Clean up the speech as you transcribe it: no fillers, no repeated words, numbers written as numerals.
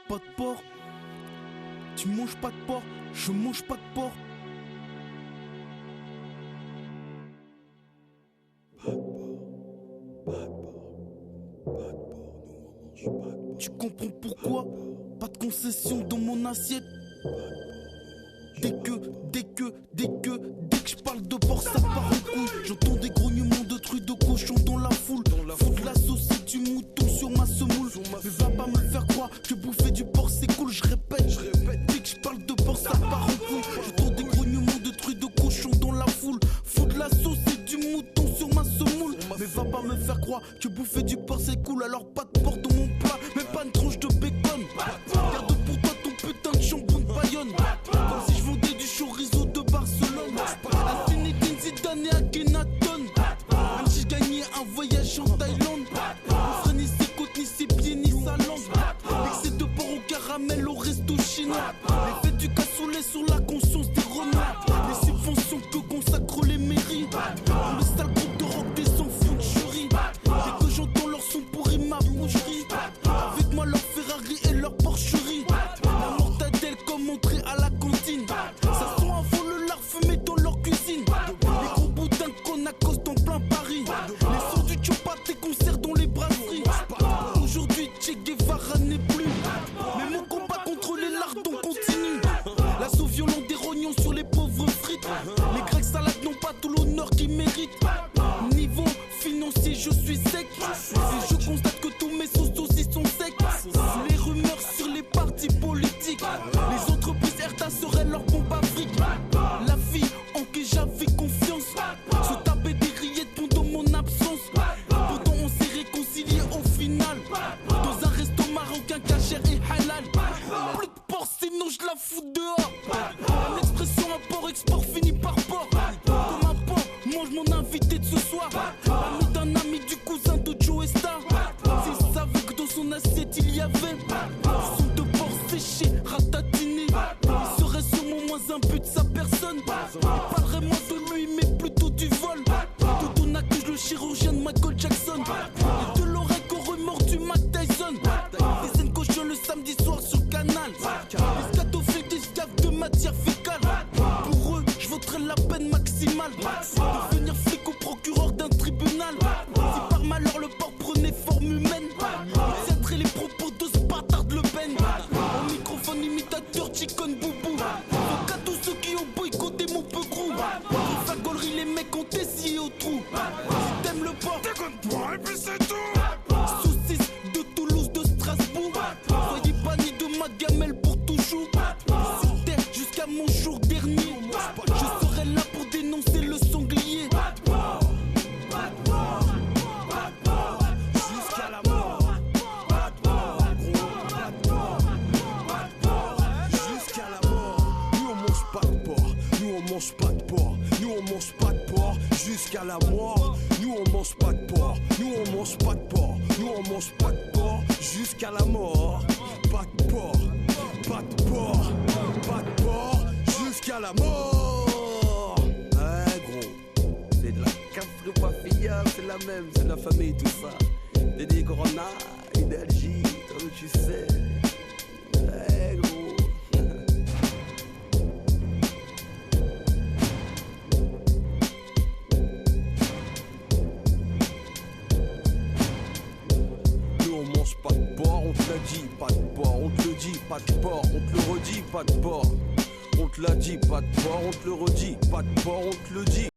pas de porc. Tu manges pas de porc, je mange pas de porc. Tu comprends pourquoi? Pas de concession dans mon assiette. Dès que je parle de porc, ça part en couille. J'entends des grognements de trucs de cochon dans la foule. Faut de la sauce et du mouton sur ma semoule. Mais va pas me faire croire que bouffer du porc c'est cool. Je répète, dès que je parle de porc, ça part en couille. J'entends des grognements de trucs de cochon dans la foule. Faut de la sauce et du mouton sur ma semoule. Mais va pas me faire croire que bouffer du porc c'est cool. Alors pas de porc dans mon plat, mais pas une tranche de bacon. Garde pour toi ton putain de jambon de Bayonne. Comme si je vendais du chorizo de Barcelone. À Zinedine Zidane et à Akhenaton. Même si je gagnais un voyage en Thaïlande. On ferait ni ses côtes, ni ses pieds, ni sa langue. Excès de porc au caramel au resto chinois. Les fêtes du cassoulet sur la conscience des renards. Les subventions que consacrent les mairies. Le sale groupe de rock des enfants de jury. Dès que j'entends leur son pourri ma boucherie. Avec moi leur Ferrari et leur Porcherie. La mortadelle comme entrée à la cantine. Ça sent avant le lard fumé dans leur cuisine. Les gros boudins qu'on accoste en plein Paris. Les sons du chopat et concerts dans les brasseries. Aujourd'hui Che Guevara n'est plus. Mais mon combat contre les lardons continue. L'assaut violent des rognons sur les pauvres frites. Les grecs salades n'ont pas tout l'honneur qu'ils méritent. Niveau financier je suis sec. Et je constate que tous mes sauces aussi sont secs. Les rumeurs sur les partis politiques. Les entreprises Erta seraient leur bombe à fric. La fille en qui j'avais confiance se tapait des rillettes pendant mon absence. Pourtant on s'est réconciliés au final. Dans un resto marocain cachère et halal. Plus de porc sinon je la fous dehors. L'expression import-export finit par porc. Comme un porc mange mon invité de ce soir. L'ami d'un ami du cousin de Joe Star. S'il savait que dans son assiette il y avait son de porc séché, ratatiné. Il serait sûrement moins un but de sa personne. Il parlerait moins de lui mais plutôt du vol. Toutoun accuse le chirurgien de Michael Jackson. Et de l'oreille qu'au remords du Mac Tyson. Des scènes cochons le samedi soir sur Canal. Les scatophiles des scaves de matière fécale. Pour eux je voterais la peine maximale. Devenir flic ou procureur d'un tribunal. Si par malheur le porc prenait forme humaine, il tiendrait les propos de ce bâtard de Le Pen. Au microphone imitateur Chicken Boubou. Donc à tous ceux qui ont boycotté mon peu gros. Pour la gaulerie les mecs ont essayé au trou. Si t'aimes le porc, déconne pas et puis c'est tout. Saucisse de Toulouse, de Strasbourg. Soyez bannis de ma gamelle pour toujours. C'était jusqu'à mon jour dernier. Je serai là pour dénoncer le sanglier. Jusqu'à la mort. Jusqu'à la mort. Nous on mange pas de porc. Nous on mange pas de porc. Nous on mange pas de porc. Jusqu'à la mort. Nous on mange pas de porc. Nous on mange pas de porc. Nous on mange pas de porc. Jusqu'à la mort. Pas de porc. Pas de porc. Pas de porc. Jusqu'à la mort. Ouais gros. C'est de la cafrofafia, c'est la même, c'est de la famille tout ça. Dédé Corona, Idalgie, comme tu sais. Ouais gros. On mange pas de porc, on te l'a dit, pas de porc, on te le dit, pas de porc, on te le redit, pas de porc. On te l'a dit, pas de porc, on te le redit, pas de porc, on te le dit.